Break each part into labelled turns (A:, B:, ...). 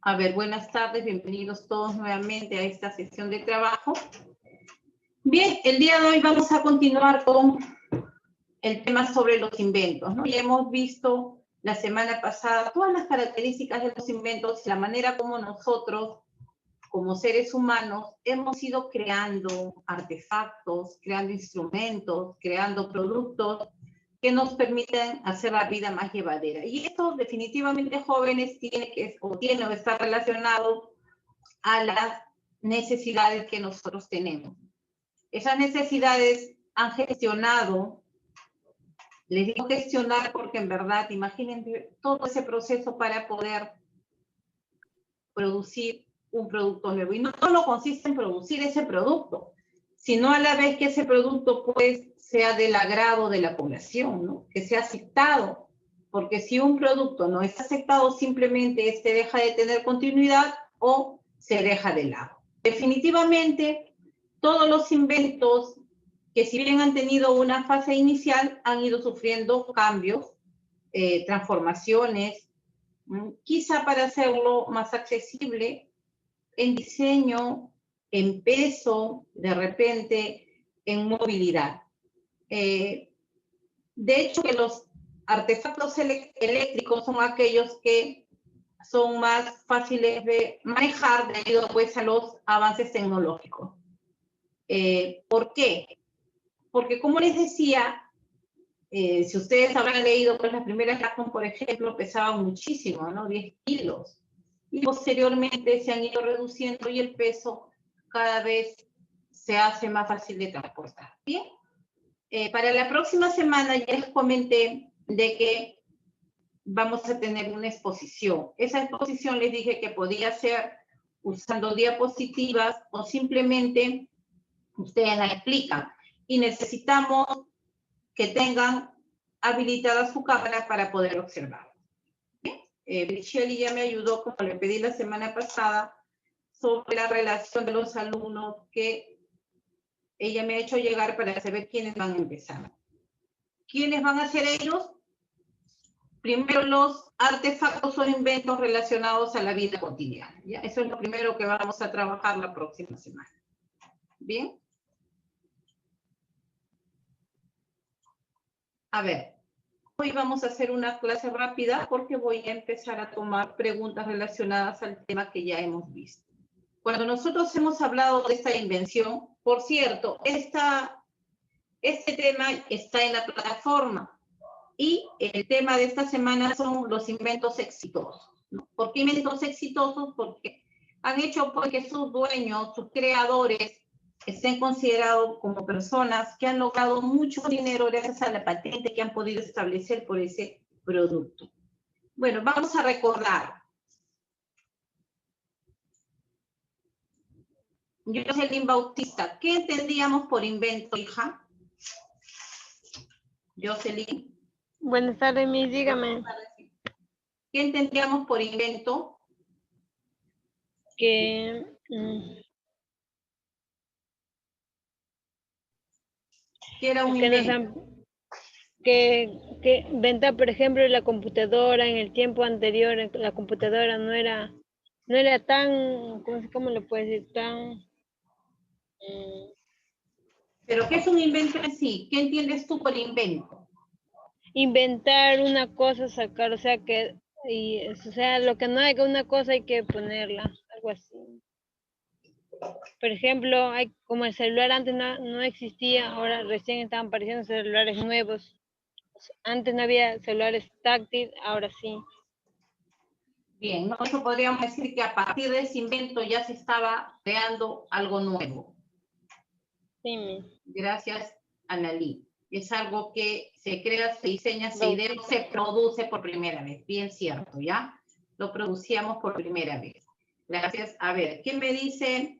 A: A ver, buenas tardes, bienvenidos todos nuevamente a esta sesión de trabajo. Bien, el día de hoy vamos a continuar con el tema sobre los inventos, ¿no? Ya hemos visto la semana pasada todas las características de los inventos, la manera como nosotros, como seres humanos, hemos ido creando artefactos, creando instrumentos, creando productos que nos permiten hacer la vida más llevadera. Y esto definitivamente, jóvenes, tiene o está relacionado a las necesidades que nosotros tenemos. Esas necesidades han gestionado, les digo gestionar porque en verdad, imagínense todo ese proceso para poder producir un producto nuevo. Y no solo consiste en producir ese producto, sino a la vez que ese producto pues sea del agrado de la población, ¿no? Que sea aceptado, porque si un producto no es aceptado, simplemente este deja de tener continuidad o se deja de lado. Definitivamente, todos los inventos que si bien han tenido una fase inicial, han ido sufriendo cambios, transformaciones, quizá para hacerlo más accesible en diseño, en peso, de repente en movilidad. De hecho, que los artefactos eléctricos son aquellos que son más fáciles de manejar debido pues a los avances tecnológicos. ¿Por qué? Porque como les decía, si ustedes habrán leído, pues las primeras laptops, por ejemplo, pesaban muchísimo, ¿no? 10 kilos. Y posteriormente se han ido reduciendo y el peso cada vez se hace más fácil de transportar. Bien, para la próxima semana ya les comenté de que vamos a tener una exposición. Esa exposición les dije que podía ser usando diapositivas o simplemente ustedes la explican. Y necesitamos que tengan habilitada su cámara para poder observar. Bricelli ya me ayudó, como le pedí la semana pasada, sobre la relación de los alumnos que ella me ha hecho llegar para saber quiénes van a empezar. ¿Quiénes van a ser ellos? Primero, los artefactos o inventos relacionados a la vida cotidiana. ¿Ya? Eso es lo primero que vamos a trabajar la próxima semana. ¿Bien? A ver, hoy vamos a hacer una clase rápida porque voy a empezar a tomar preguntas relacionadas al tema que ya hemos visto. Cuando nosotros hemos hablado de esta invención, por cierto, este tema está en la plataforma y el tema de esta semana son los inventos exitosos, ¿no? ¿Por qué inventos exitosos? Porque han hecho que sus dueños, sus creadores, estén considerados como personas que han logrado mucho dinero gracias a la patente que han podido establecer por ese producto. Bueno, vamos a recordar. Jocelyn Bautista, ¿qué entendíamos por invento, hija? Jocelyn.
B: Buenas tardes, Miss, dígame.
A: ¿Qué entendíamos por invento?
B: Que
A: ¿Qué era un invento?
B: Que inventar, por ejemplo, la computadora. En el tiempo anterior, la computadora no era tan, ¿cómo lo puedes decir? Tan...
A: ¿Pero qué es un invento en sí? ¿Qué entiendes tú por invento?
B: Inventar una cosa, sacar, o sea, lo que no hay que una cosa hay que ponerla, algo así. Por ejemplo, como el celular antes no existía, ahora recién estaban apareciendo celulares nuevos. Antes no había celulares táctiles, ahora sí.
A: Bien, nosotros podríamos decir que a partir de ese invento ya se estaba creando algo nuevo.
B: Sí, Miss.
A: Gracias, Analí. Es algo que se crea, se diseña, se idea, se produce por primera vez. Bien cierto, ¿ya? Lo producíamos por primera vez. Gracias. A ver, ¿qué me dice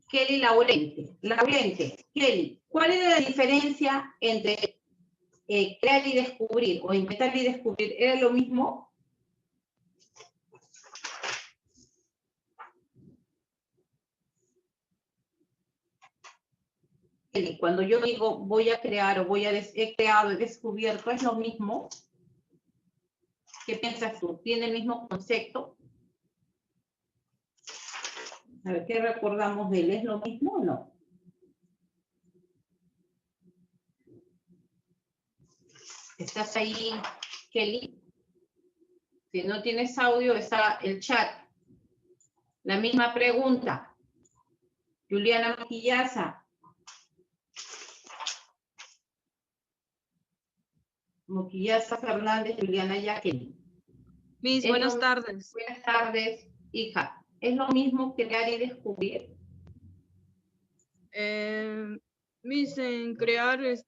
A: Kelly Laurente? Laurente, Kelly, ¿cuál es la diferencia entre crear y descubrir o inventar y descubrir? ¿Era lo mismo? Kelly, cuando yo digo voy a crear o he creado, he descubierto, ¿es lo mismo? ¿Qué piensas tú? ¿Tiene el mismo concepto? A ver, ¿qué recordamos de él? ¿Es lo mismo o no? ¿Estás ahí, Kelly? Si no tienes audio, está el chat. La misma pregunta. Juliana Moquillaza. Moquillaza Fernández, Juliana Jacqueline.
C: Miss, buenas tardes.
A: Buenas tardes, hija. ¿Es lo mismo crear y descubrir?
C: Miss, en crear es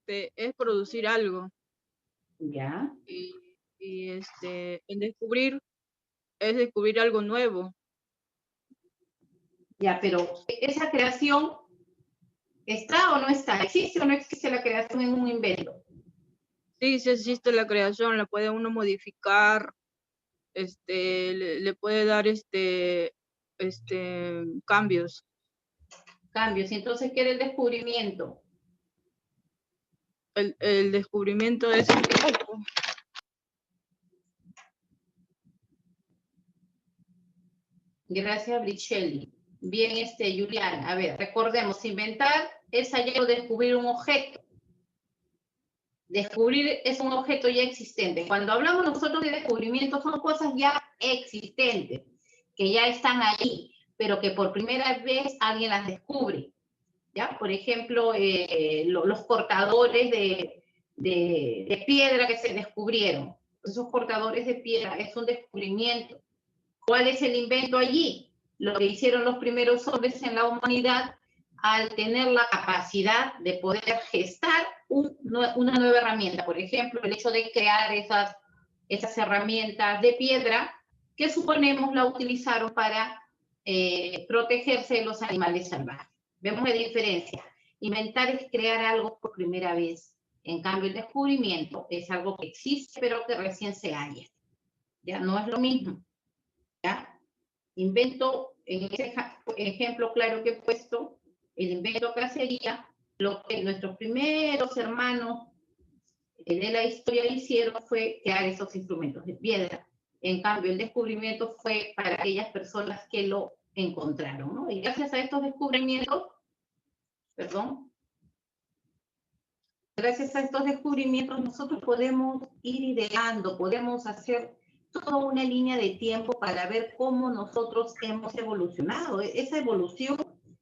C: producir algo.
A: Ya.
C: Y en descubrir es descubrir algo nuevo.
A: Ya, pero esa creación, ¿está o no está? ¿Existe o no existe la creación en un invento?
C: Sí, sí existe la creación, la puede uno modificar, le puede dar cambios.
A: Cambios. Entonces, ¿qué era el descubrimiento?
C: El descubrimiento es
A: Gracias, Brichelli. Bien, Julián. A ver, recordemos, inventar es hallar o descubrir un objeto. Descubrir es un objeto ya existente. Cuando hablamos nosotros de descubrimiento, son cosas ya existentes, que ya están allí, pero que por primera vez alguien las descubre. ¿Ya? Por ejemplo, los cortadores de piedra que se descubrieron. Esos cortadores de piedra es un descubrimiento. ¿Cuál es el invento allí? Lo que hicieron los primeros hombres en la humanidad al tener la capacidad de poder gestar una nueva herramienta. Por ejemplo, el hecho de crear esas herramientas de piedra que suponemos la utilizaron para protegerse de los animales salvajes. Vemos la diferencia. Inventar es crear algo por primera vez. En cambio, el descubrimiento es algo que existe, pero que recién se halla. Ya no es lo mismo. ¿Ya? Invento, en ese ejemplo claro que he puesto, el invento acá sería lo que nuestros primeros hermanos de la historia hicieron fue crear esos instrumentos de piedra. En cambio, el descubrimiento fue para aquellas personas que lo encontraron, ¿no? Y gracias a estos descubrimientos, gracias a estos descubrimientos nosotros podemos ir ideando, podemos hacer toda una línea de tiempo para ver cómo nosotros hemos evolucionado. Esa evolución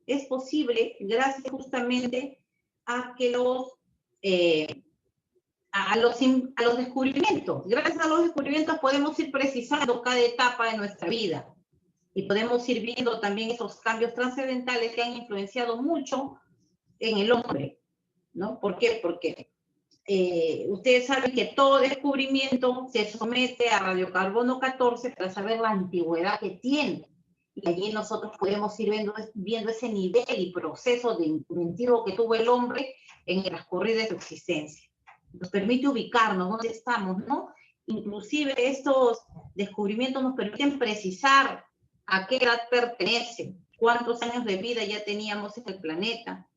A: es posible gracias justamente a que a los descubrimientos. Gracias a los descubrimientos podemos ir precisando cada etapa de nuestra vida y podemos ir viendo también esos cambios trascendentales que han influenciado mucho en el hombre, ¿no? ¿Por qué? Porque ustedes saben que todo descubrimiento se somete a radiocarbono 14 para saber la antigüedad que tiene. Y allí nosotros podemos ir viendo ese nivel y proceso de inventivo que tuvo el hombre en el transcurrir de su existencia. Nos permite ubicarnos dónde estamos, ¿no? Inclusive estos descubrimientos nos permiten precisar a qué edad pertenece, cuántos años de vida ya teníamos en el planeta.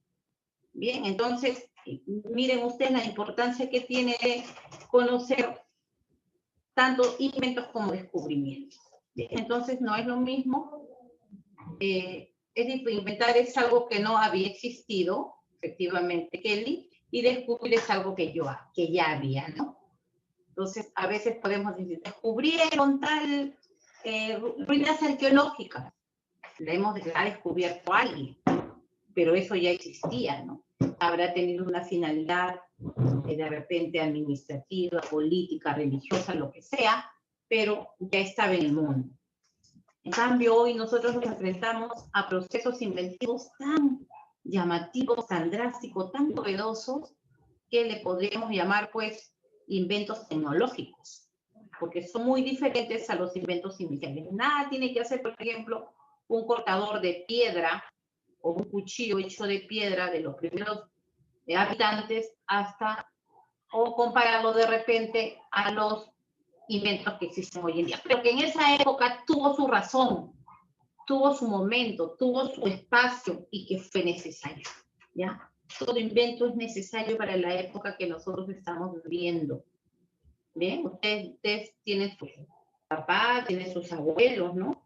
A: Bien, entonces, miren ustedes la importancia que tiene de conocer tanto inventos como descubrimientos. Entonces, no es lo mismo. Inventar es algo que no había existido, efectivamente, Kelly, y descubrir es algo que ya había, ¿no? Entonces, a veces podemos decir, descubrieron tal ruinas arqueológicas. La hemos descubierto alguien, pero eso ya existía, ¿no? Habrá tenido una finalidad de repente administrativa, política, religiosa, lo que sea, pero ya estaba en el mundo. En cambio, hoy nosotros nos enfrentamos a procesos inventivos tan llamativos, tan drásticos, tan novedosos, que le podríamos llamar, pues, inventos tecnológicos, porque son muy diferentes a los inventos iniciales. Nada tiene que hacer, por ejemplo, un cortador de piedra o un cuchillo hecho de piedra de los primeros habitantes o compararlo de repente a los inventos que existen hoy en día. Pero que en esa época tuvo su razón, tuvo su momento, tuvo su espacio y que fue necesario, ¿ya? Todo invento es necesario para la época que nosotros estamos viviendo. ¿Bien? Ustedes tienen sus papás, tienen sus abuelos, ¿no?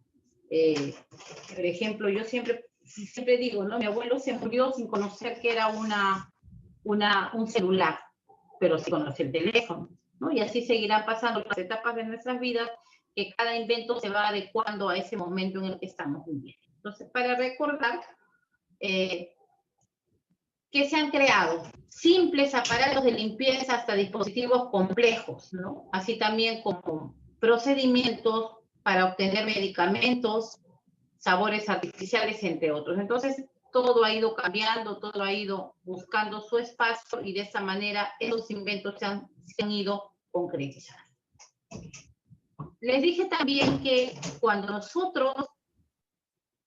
A: Por ejemplo, yo siempre digo, ¿no? Mi abuelo se murió sin conocer que era un celular, pero sí conoce el teléfono, ¿no? Y así seguirán pasando las etapas de nuestras vidas, que cada invento se va adecuando a ese momento en el que estamos viviendo. Entonces, para recordar, que se han creado simples aparatos de limpieza hasta dispositivos complejos, ¿no? Así también como procedimientos para obtener medicamentos, sabores artificiales, entre otros. Entonces, todo ha ido cambiando, todo ha ido buscando su espacio y de esta manera esos inventos se han ido concretizando. Les dije también que cuando nosotros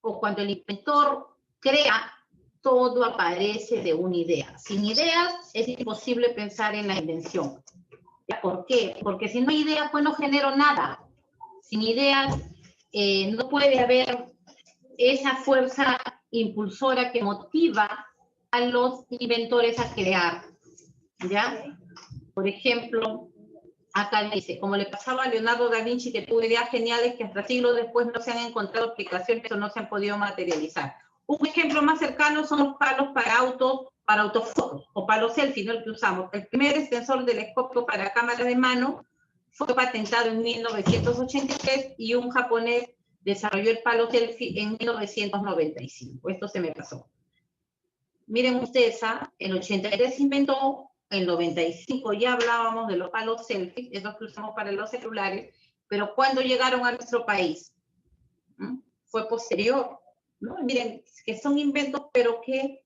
A: o cuando el inventor crea, todo aparece de una idea. Sin ideas es imposible pensar en la invención. ¿Por qué? Porque si no hay ideas, pues no genero nada. Sin ideas no puede haber esa fuerza impulsora que motiva a los inventores a crear, ¿ya? Por ejemplo, acá dice, como le pasaba a Leonardo da Vinci, que tuvo ideas geniales que hasta siglos después no se han encontrado aplicaciones o no se han podido materializar. Un ejemplo más cercano son los palos para autofotos o palos selfie, no el que usamos. El primer extensor telescopio para cámaras de mano fue patentado en 1983 y un japonés desarrolló el palo selfie en 1995. Esto se me pasó. Miren ustedes, el 83 inventó, en 95 ya hablábamos de los palos selfie, esos que usamos para los celulares, pero ¿cuándo llegaron a nuestro país? Fue posterior, ¿no? Miren, que son inventos, pero que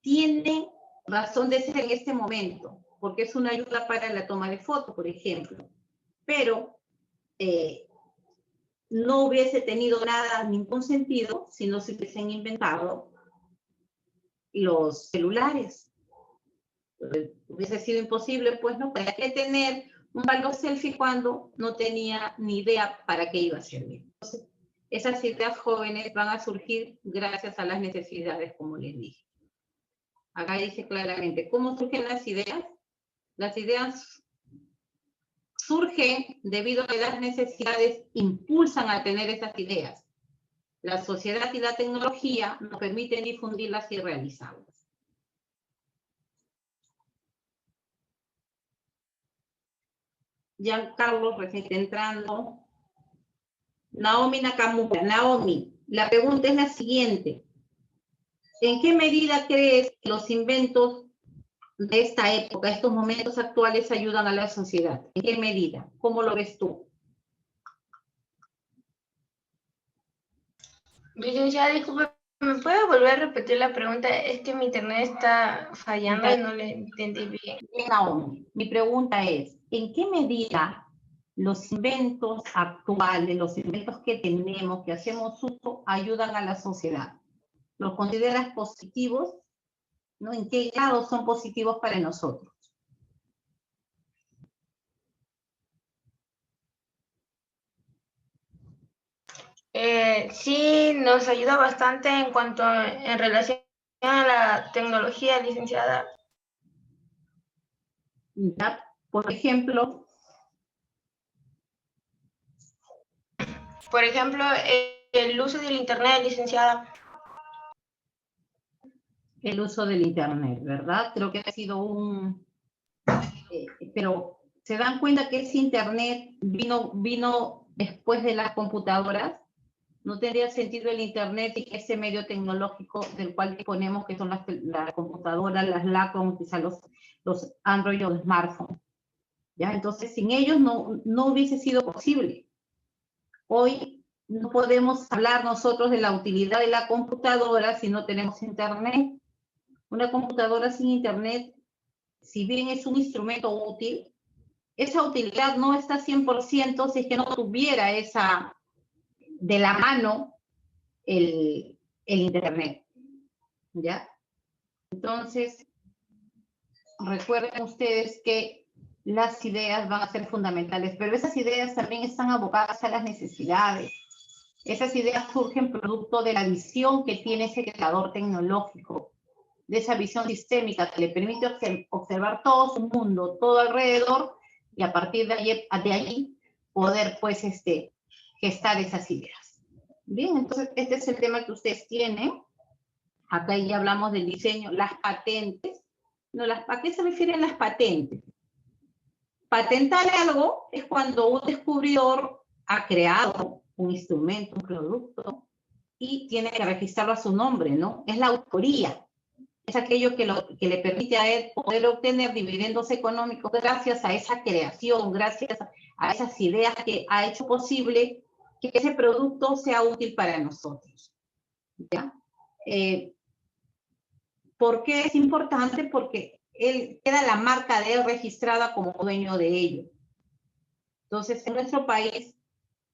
A: tienen razón de ser en este momento, porque es una ayuda para la toma de fotos, por ejemplo. Pero no hubiese tenido ningún sentido si no se hubiesen inventado los celulares. Hubiese sido imposible, pues, ¿no? ¿Para qué tener un palo selfie cuando no tenía ni idea para qué iba a servir? Entonces, esas ideas jóvenes van a surgir gracias a las necesidades, como les dije. Acá dice claramente, ¿cómo surgen las ideas? Las ideas surgen debido a que las necesidades impulsan a tener esas ideas. La sociedad y la tecnología nos permiten difundirlas y realizarlas. Giancarlo, recién entrando. Naomi Nakamura. Naomi, la pregunta es la siguiente. ¿En qué medida crees que los inventos de esta época, estos momentos actuales, ayudan a la sociedad? ¿En qué medida? ¿Cómo lo ves tú?
D: Licenciada, disculpe, ¿me puede volver a repetir la pregunta? Es que mi internet está fallando y no le entendí bien.
A: Naomi, mi pregunta es, ¿en qué medida los inventos actuales, los inventos que tenemos, que hacemos uso, ayudan a la sociedad? ¿Los consideras positivos? ¿No? ¿En qué grado son positivos para nosotros?
D: Sí, nos ayuda bastante en relación a la tecnología, licenciada.
A: ¿Ya? Por ejemplo,
D: el uso del internet, licenciada.
A: el uso del internet, ¿verdad? Creo que ha sido pero ¿se dan cuenta que ese internet vino después de las computadoras? No tendría sentido el internet y ese medio tecnológico del cual disponemos, que son las computadoras, las laptops, quizá los Android o los smartphones. ¿Ya? Entonces, sin ellos no hubiese sido posible. Hoy no podemos hablar nosotros de la utilidad de la computadora si no tenemos internet. Una computadora sin internet, si bien es un instrumento útil, esa utilidad no está 100% si es que no tuviera de la mano el internet, ¿ya? Entonces, recuerden ustedes que las ideas van a ser fundamentales, pero esas ideas también están abocadas a las necesidades. Esas ideas surgen producto de la visión que tiene ese creador tecnológico, de esa visión sistémica que le permite observar todo su mundo, todo alrededor, y a partir de allí poder, pues, gestar esas ideas. Bien, entonces este es el tema que ustedes tienen. Acá ya hablamos del diseño, las patentes. No, ¿a qué se refieren las patentes? Patentar algo es cuando un descubridor ha creado un instrumento, un producto, y tiene que registrarlo a su nombre, ¿no? Es la autoría. Es aquello que le permite a él poder obtener dividendos económicos gracias a esa creación, gracias a esas ideas que ha hecho posible que ese producto sea útil para nosotros. ¿Ya? ¿Por qué es importante? Porque él queda la marca de él registrada como dueño de ello. Entonces, en nuestro país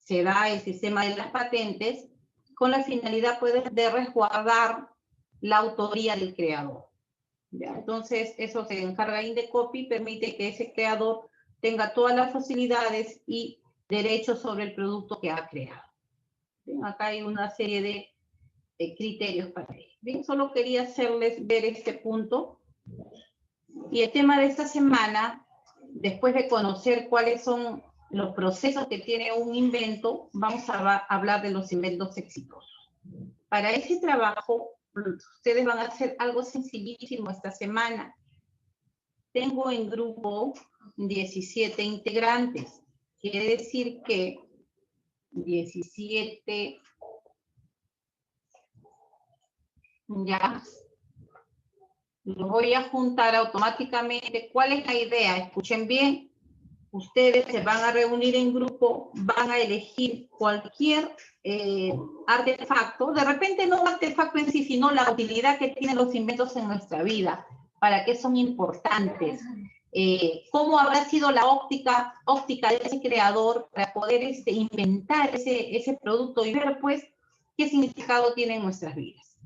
A: se da el sistema de las patentes con la finalidad pues, de resguardar la autoría del creador. ¿Ya? Entonces, eso se encarga Indecopi, permite que ese creador tenga todas las facilidades y derechos sobre el producto que ha creado. Bien, acá hay una serie de criterios para ello. Bien, solo quería hacerles ver este punto. Y el tema de esta semana, después de conocer cuáles son los procesos que tiene un invento, vamos a hablar de los inventos exitosos. Para ese trabajo, ustedes van a hacer algo sencillísimo esta semana. Tengo en grupo 17 integrantes. Quiere decir que 17 ya lo voy a juntar automáticamente. ¿Cuál es la idea? Escuchen bien. Ustedes se van a reunir en grupo, van a elegir cualquier artefacto, de repente no un artefacto en sí, sino la utilidad que tienen los inventos en nuestra vida, para qué son importantes, cómo habrá sido la óptica de ese creador para poder inventar ese producto y ver pues qué significado tiene en nuestras vidas.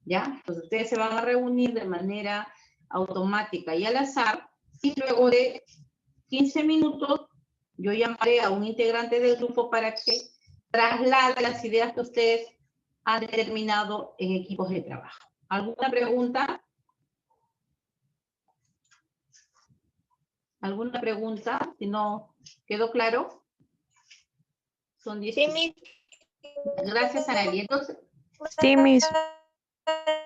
A: ¿Ya? Entonces ustedes se van a reunir de manera automática y al azar, y luego de 15 minutos, yo llamaré a un integrante del grupo para que traslade las ideas que ustedes han determinado en equipos de trabajo. ¿Alguna pregunta? ¿Alguna pregunta? Si no, ¿quedó claro? Son 10. Sí, gracias, Analia. Entonces,
E: sí, Miss.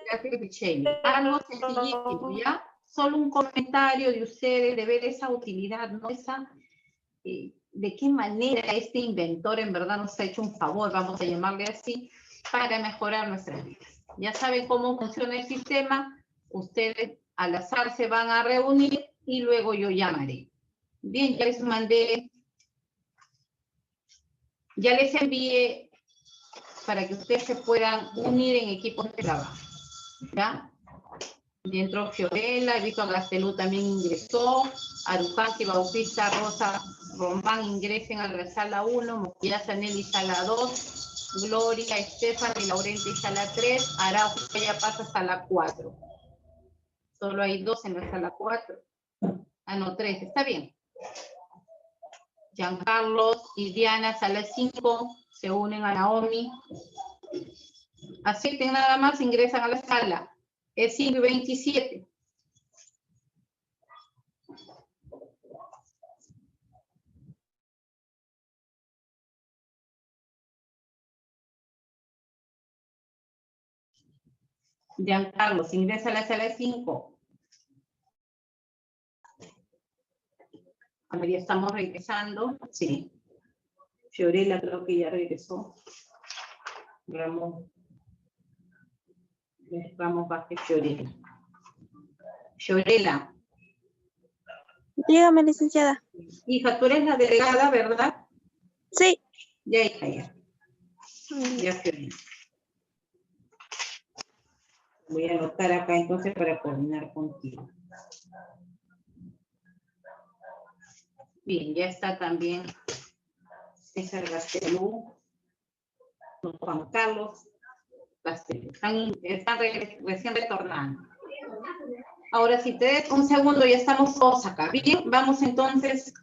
A: Gracias, Michelle. Algo sencillísimo, ¿ya? Solo un comentario de ustedes, de ver esa utilidad, ¿no? De qué manera este inventor en verdad nos ha hecho un favor, vamos a llamarle así, para mejorar nuestras vidas. Ya saben cómo funciona el sistema, ustedes al azar se van a reunir y luego yo llamaré. Bien, ya les mandé, ya les envié para que ustedes se puedan unir en equipos de trabajo. ¿Ya? Dentro Fiorella, he visto a Gastelú también ingresó, Arujaki, Bautista, Rosa, Román ingresen a la sala 1, Moquilla Sanelli sala 2, Gloria, Estefan y Laurenti sala 3, Araujo ya pasa hasta la 4. Solo hay 2 en la sala 4. Ah, no, 3, está bien. Giancarlos y Diana sala 5, se unen a Naomi. Acepten nada más, ingresan a la sala. Es 5 y 27. Giancarlos, ingresa a la sala 5. A ver, ya estamos regresando. Sí. Fiorella creo que ya regresó. Ramón Vázquez Fiorella. Fiorella.
E: Dígame, licenciada.
A: Hija, tú eres la delegada, ¿verdad?
E: Sí.
A: Ya, hija, ya. Ya, Fiorella. Voy a anotar acá entonces para coordinar contigo. Bien, ya está también César Gastelú, Juan Carlos Gastelú. Están recién retornando. Ahora, si te des un segundo, ya estamos todos acá. Bien, vamos entonces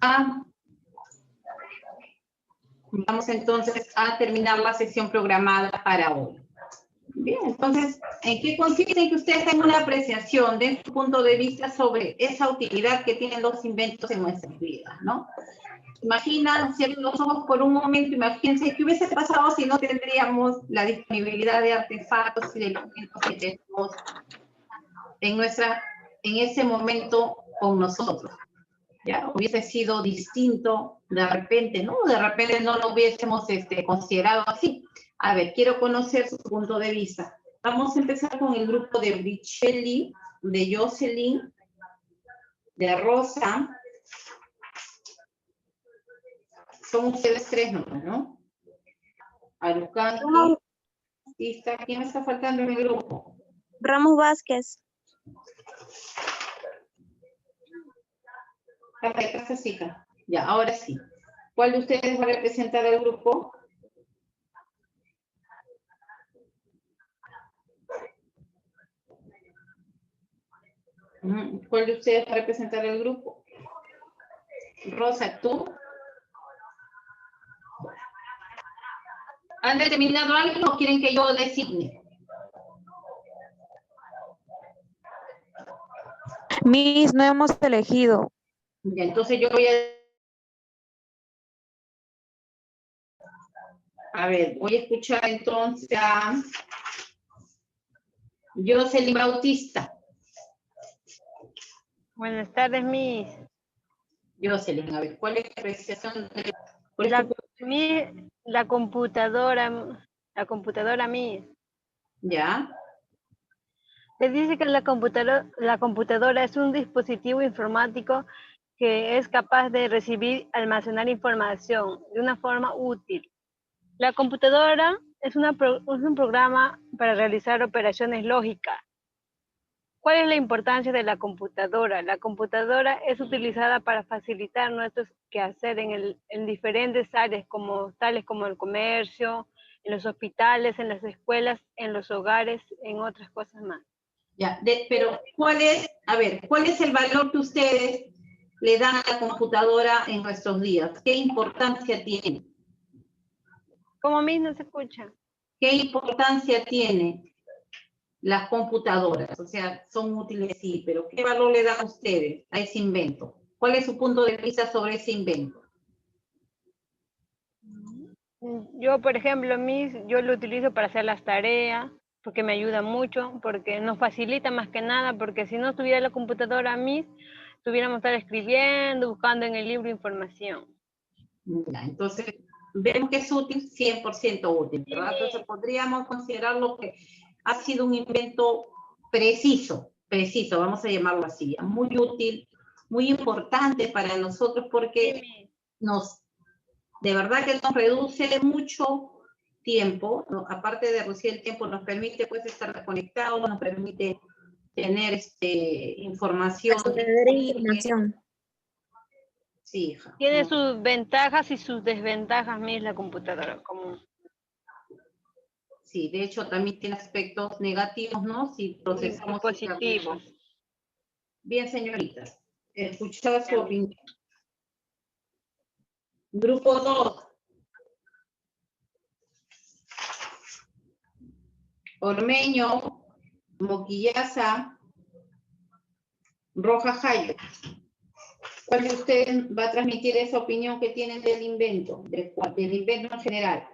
A: a terminar la sesión programada para hoy. Bien, entonces, ¿en qué consiste? En que ustedes tengan una apreciación de su punto de vista sobre esa utilidad que tienen los inventos en nuestras vidas, ¿no? imagina, cierren los ojos por un momento, imagínense qué hubiese pasado si no tendríamos la disponibilidad de artefactos y de elementos que tenemos en ese momento con nosotros. Ya hubiese sido distinto de repente, ¿no? De repente no lo hubiésemos considerado así. A ver, quiero conocer su punto de vista. Vamos a empezar con el grupo de Bricelli, de Jocelyn, de Rosa. Son ustedes tres, ¿no? Alucanqui. ¿Quién me está faltando en el grupo?
E: Ramos Vázquez.
A: Perfecto, chica. Ya, ahora sí. ¿Cuál de ustedes va a representar al grupo? ¿Cuál de ustedes va a representar al grupo? Rosa, ¿tú? ¿Han determinado algo o quieren que yo designe?
E: Miss, no hemos elegido.
A: Ya, entonces yo voy a ver, voy a escuchar entonces a Jocelyn Bautista.
B: Buenas tardes, Miss.
A: Jocelyn, a ver, ¿cuál es la apreciación?
B: La computadora, Miss.
A: Ya.
B: Se dice que la computadora es un dispositivo informático que es capaz de recibir y almacenar información de una forma útil. La computadora es un programa para realizar operaciones lógicas. ¿Cuál es la importancia de la computadora? La computadora es utilizada para facilitar nuestros quehaceres en diferentes áreas, tales como el comercio, en los hospitales, en las escuelas, en los hogares, en otras cosas más.
A: Ya, pero ¿cuál es el valor que ustedes le dan a la computadora en nuestros días? ¿Qué importancia tiene?
B: ¿Cómo Miss no se escucha?
A: ¿Qué importancia tiene las computadoras? O sea, son útiles, sí, pero ¿qué valor le dan a ustedes a ese invento? ¿Cuál es su punto de vista sobre ese invento?
B: Yo, por ejemplo, yo lo utilizo para hacer las tareas, porque me ayuda mucho, porque nos facilita más que nada, porque si no estuviera la computadora, tuviéramos que estar escribiendo, buscando en el libro información.
A: Ya, entonces, vemos que es útil, 100% útil, ¿verdad? Entonces, podríamos considerarlo que ha sido un invento preciso, vamos a llamarlo así, muy útil, muy importante para nosotros, porque de verdad que nos reduce mucho tiempo, ¿no? Aparte de reducir el tiempo, nos permite pues estar conectados, nos permite tener información. Sí, hija.
B: Tiene sus ventajas y sus desventajas, la computadora.
A: Sí, de hecho también tiene aspectos negativos, ¿no? Si procesamos
B: positivos.
A: Bien, señoritas, escuchaba su opinión. Grupo 2. Ormeño, Moquillaza, Roja Jayo. ¿Cuál de ustedes va a transmitir esa opinión que tienen del invento, del invento en general?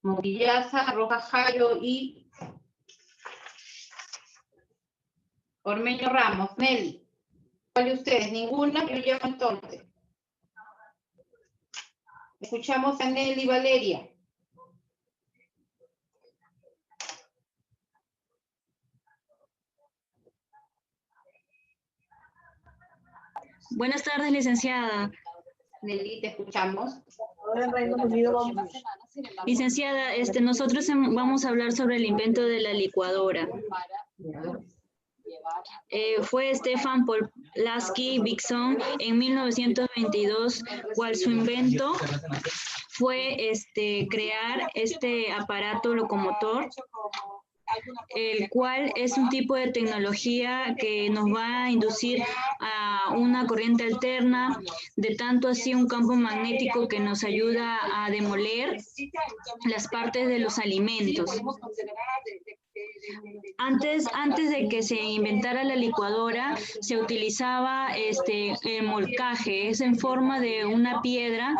A: Moquillaza, Roja Jayo y Ormeño Ramos. Nelly, ¿cuál de ustedes? Ninguna, yo llamo entonces. Escuchamos a Nelly Valeria.
F: Buenas tardes, licenciada.
A: Nelly, te escuchamos.
F: Licenciada, nosotros vamos a hablar sobre el invento de la licuadora. Fue Stefan Polaski Bixson en 1922, cual su invento fue crear este aparato locomotor, el cual es un tipo de tecnología que nos va a inducir a una corriente alterna, de tanto así un campo magnético que nos ayuda a demoler las partes de los alimentos. Antes de que se inventara la licuadora, se utilizaba el molcaje, es en forma de una piedra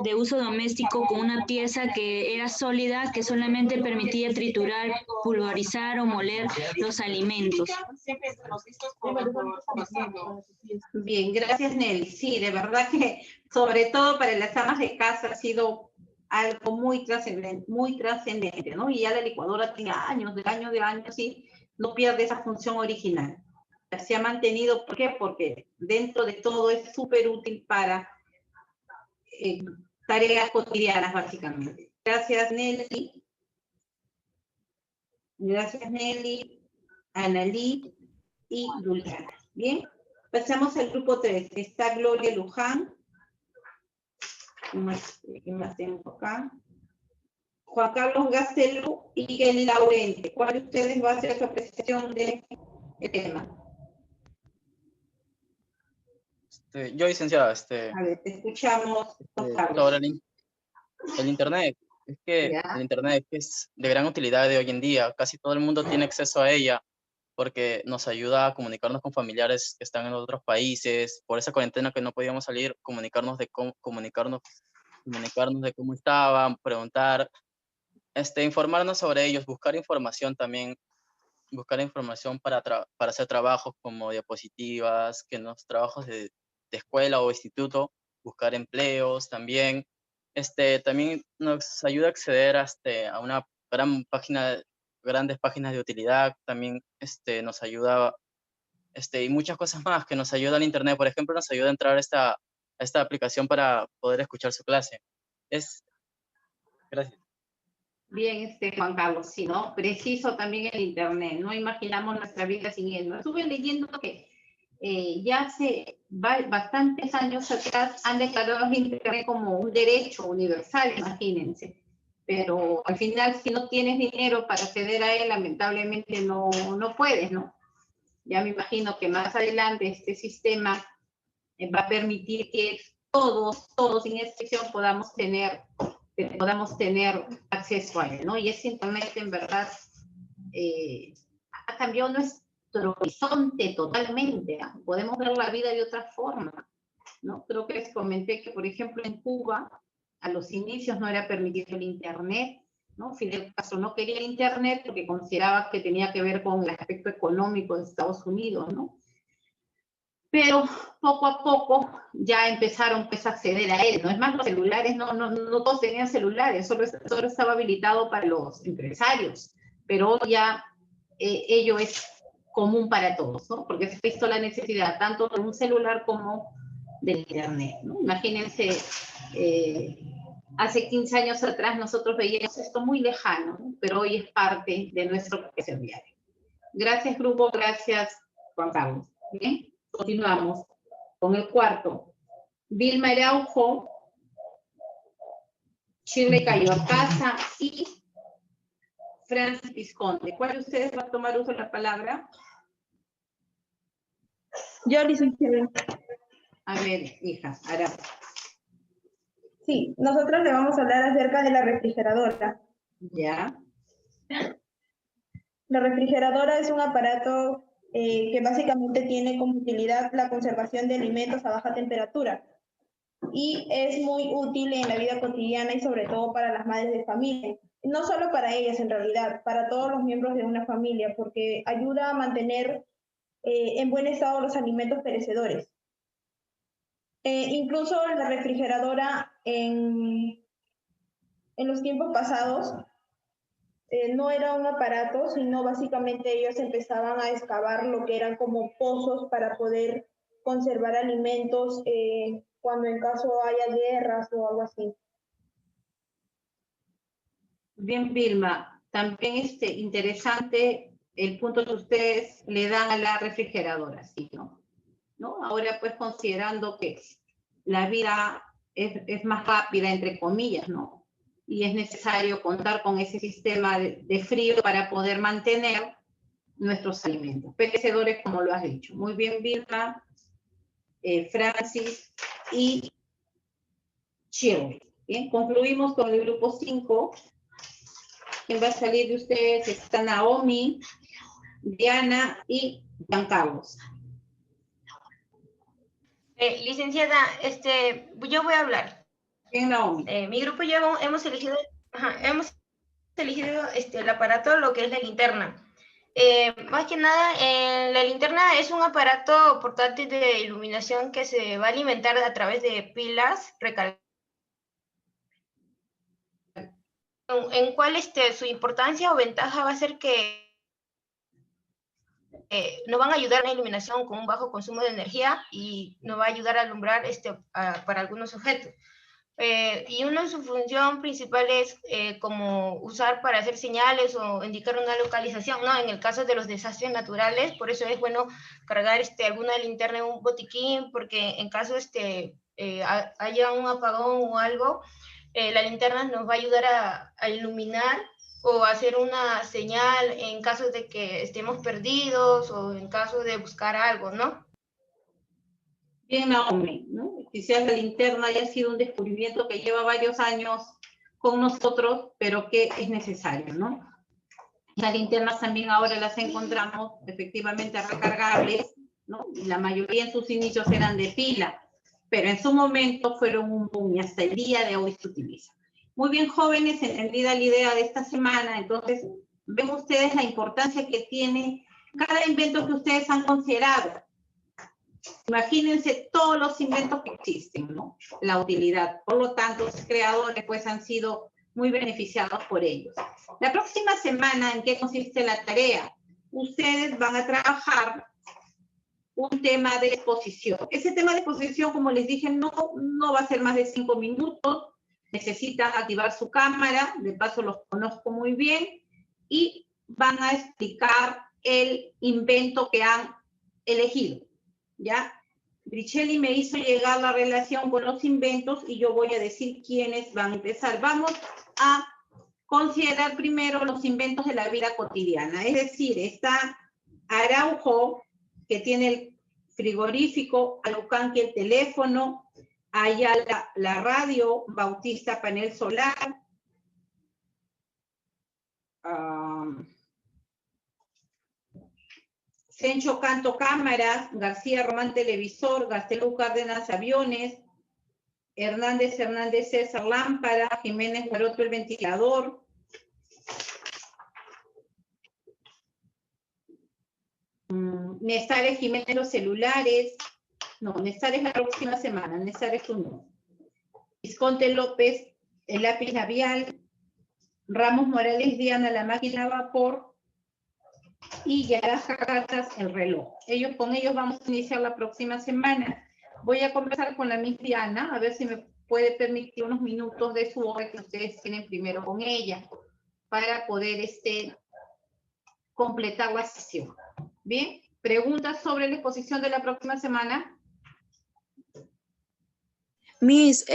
F: de uso doméstico con una pieza que era sólida, que solamente permitía triturar, pulverizar o moler los alimentos.
A: Bien, gracias Nelly. Sí, de verdad que sobre todo para las amas de casa ha sido algo muy trascendente, ¿no? Y ya la licuadora tiene años, y no pierde esa función original. Se ha mantenido, ¿por qué? Porque dentro de todo es súper útil para tareas cotidianas, básicamente. Gracias Nelly. Gracias Nelly, Analí y Juliana. Bien, pasamos al grupo 3. Está Gloria Luján. ¿Qué más tengo acá? Juan Carlos Gastelú y el Laurente. ¿Cuál de ustedes va a hacer su presentación del tema?
G: Yo, licenciada,
A: A ver, te escuchamos, Juan
G: sobre
A: Carlos.
G: el Internet. Es que
A: Ya.
G: el Internet es de gran utilidad de hoy en día. Casi todo el mundo tiene acceso a ella porque nos ayuda a comunicarnos con familiares que están en otros países. Por esa cuarentena que no podíamos salir, comunicarnos de cómo estaban, preguntar, informarnos sobre ellos, buscar información también, buscar información para hacer trabajos como diapositivas, que en los trabajos de escuela o instituto, buscar empleos también. También nos ayuda a acceder a una grandes páginas de utilidad. También nos ayuda, y muchas cosas más que nos ayudan en Internet. Por ejemplo, nos ayuda a entrar a esta aplicación para poder escuchar su clase. Gracias.
A: Bien, Juan Carlos, sí, ¿no? Preciso también el Internet. No imaginamos nuestra vida sin él. Estuve leyendo que ya hace bastantes años atrás han declarado el Internet como un derecho universal, imagínense. Pero al final, si no tienes dinero para acceder a él, lamentablemente no puedes, ¿no? Ya me imagino que más adelante este sistema va a permitir que todos, sin excepción, podamos tener acceso a él, ¿no? Y ese Internet, en verdad, ha cambiado nuestro horizonte totalmente, ¿eh? Podemos ver la vida de otra forma, ¿no? Creo que les comenté que, por ejemplo, en Cuba, a los inicios no era permitido el Internet, ¿no? Fidel Castro no quería el Internet porque consideraba que tenía que ver con el aspecto económico de Estados Unidos, ¿no? Pero poco a poco ya empezaron pues, a acceder a él, ¿no? Es más, los celulares, no todos tenían celulares, solo estaba habilitado para los empresarios, pero hoy ya ello es común para todos, ¿no? Porque se ha visto la necesidad tanto de un celular como del Internet, ¿no? Imagínense, hace 15 años atrás nosotros veíamos esto muy lejano, ¿no? Pero hoy es parte de nuestro proceso diario. Gracias, grupo, gracias, Juan Carlos. ¿Bien? Continuamos con el cuarto. Vilma Araujo, Shirley Cayocasa y Francis Visconde. ¿Cuál de ustedes va a tomar uso de la palabra?
H: Yo, licenciada.
A: A ver, hija, Ara.
H: Sí, nosotros le vamos a hablar acerca de la refrigeradora.
A: Ya.
H: La refrigeradora es un aparato que básicamente tiene como utilidad la conservación de alimentos a baja temperatura y es muy útil en la vida cotidiana y sobre todo para las madres de familia. No solo para ellas en realidad, para todos los miembros de una familia, porque ayuda a mantener en buen estado los alimentos perecedores. Incluso la refrigeradora en los tiempos pasados no era un aparato, sino básicamente ellos empezaban a excavar lo que eran como pozos para poder conservar alimentos cuando en caso haya guerras o algo así.
A: Bien, Vilma, también interesante el punto que ustedes le dan a la refrigeradora, ¿sí, no? Ahora, pues, considerando que la vida es más rápida, entre comillas, ¿no? Y es necesario contar con ese sistema de frío para poder mantener nuestros alimentos perecedores, como lo has dicho. Muy bien, Vilma, Francis y Shirley. Bien, concluimos con el grupo 5. ¿Quién va a salir de ustedes? Está Naomi, Diana y Giancarlos.
D: Licenciada, yo voy a hablar.
A: Bien, Naomi.
D: Mi grupo y yo hemos elegido el aparato, lo que es la linterna. Más que nada, la linterna es un aparato portátil de iluminación que se va a alimentar a través de pilas recargadas. En cual su importancia o ventaja va a ser que nos van a ayudar en la iluminación con un bajo consumo de energía y nos va a ayudar a alumbrar para algunos objetos. Y una de su función principal es como usar para hacer señales o indicar una localización, ¿no? En el caso de los desastres naturales, por eso es bueno cargar alguna linterna en un botiquín, porque en caso haya un apagón o algo, la linterna nos va a ayudar a iluminar o hacer una señal en caso de que estemos perdidos o en caso de buscar algo, ¿no?
A: Bien, Naomi, ¿no? Quizás la linterna ya ha sido un descubrimiento que lleva varios años con nosotros, pero que es necesario, ¿no? Las linternas también ahora las encontramos efectivamente recargables, ¿no? Y la mayoría en sus inicios eran de pila, pero en su momento fueron un boom y hasta el día de hoy se utilizan. Muy bien, jóvenes, entendida la idea de esta semana, entonces ven ustedes la importancia que tiene cada invento que ustedes han considerado. Imagínense todos los inventos que existen, ¿no? La utilidad. Por lo tanto, los creadores pues han sido muy beneficiados por ellos. La próxima semana, ¿en qué consiste la tarea? Ustedes van a trabajar un tema de exposición. Ese tema de exposición, como les dije, no va a ser más de 5 minutos. Necesitan activar su cámara, de paso los conozco muy bien, y van a explicar el invento que han elegido, ¿ya? Bricelli me hizo llegar la relación con los inventos y yo voy a decir quiénes van a empezar. Vamos a considerar primero los inventos de la vida cotidiana, es decir, está Araujo, que tiene el frigorífico, Alucanqui el teléfono, Ayala la radio, Bautista panel solar, Sencho Canto cámaras, García Román televisor, Gastelú Cárdenas aviones, Hernández César lámpara, Jiménez Guaroto el ventilador, Nestares Jiménez los celulares, no, Nestares la próxima semana, Nestares uno. Visconte López, el lápiz labial, Ramos Morales Diana, la máquina a vapor, y Yaraja Cartas, el reloj. Con ellos vamos a iniciar la próxima semana. Voy a conversar con la Miss Diana, a ver si me puede permitir unos minutos de su hora que ustedes tienen primero con ella, para poder completar la sesión. Bien, ¿preguntas sobre la exposición de la próxima semana?
E: Miss,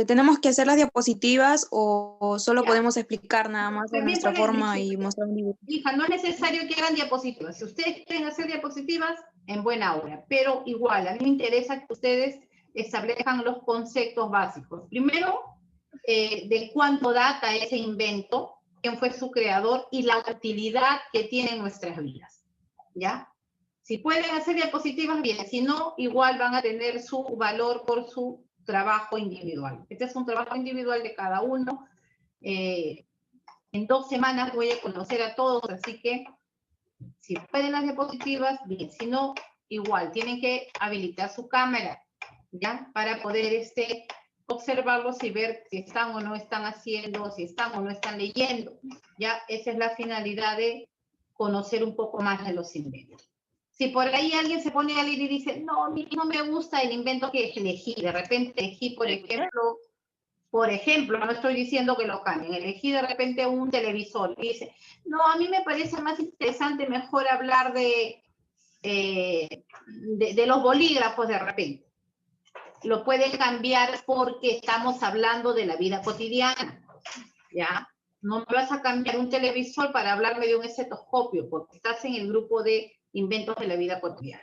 E: ¿tenemos que hacer las diapositivas o solo podemos explicar nada más de nuestra forma y mostrar un dibujo?
A: Hija, no es necesario que hagan diapositivas. Si ustedes quieren hacer diapositivas, en buena hora. Pero igual, a mí me interesa que ustedes establezcan los conceptos básicos. Primero, de cuánto data ese invento, quién fue su creador y la utilidad que tiene en nuestras vidas. ¿Ya? Si pueden hacer diapositivas, bien. Si no, igual van a tener su valor por su trabajo individual. Este es un trabajo individual de cada uno. En 2 semanas voy a conocer a todos, así que si pueden las diapositivas, bien. Si no, igual, tienen que habilitar su cámara, ¿ya? Para poder observarlos y ver si están o no están haciendo, si están o no están leyendo, ¿ya? Esa es la finalidad de conocer un poco más de los inventos. Si por ahí alguien se pone a leer y dice, no, a mí no me gusta el invento que elegí, de repente elegí, por ejemplo, no estoy diciendo que lo cambien, elegí de repente un televisor y dice, no, a mí me parece más interesante, mejor hablar de los bolígrafos de repente. Lo pueden cambiar porque estamos hablando de la vida cotidiana, ¿ya? No me vas a cambiar un televisor para hablarme de un estetoscopio, porque estás en el grupo de inventos de la vida cotidiana.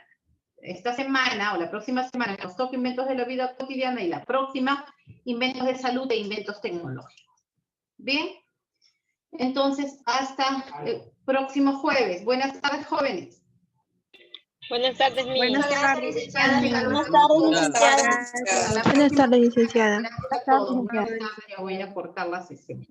A: Esta semana o la próxima semana nos toca inventos de la vida cotidiana y la próxima inventos de salud e inventos tecnológicos. Bien, Entonces, hasta el próximo jueves. Buenas tardes, jóvenes.
B: Buenas tardes, niños.
D: Muchas gracias, licenciada.
I: Buenas tardes, licenciada.
A: Gracias a todos. Buenas tardes. Ya voy a cortar la sesión.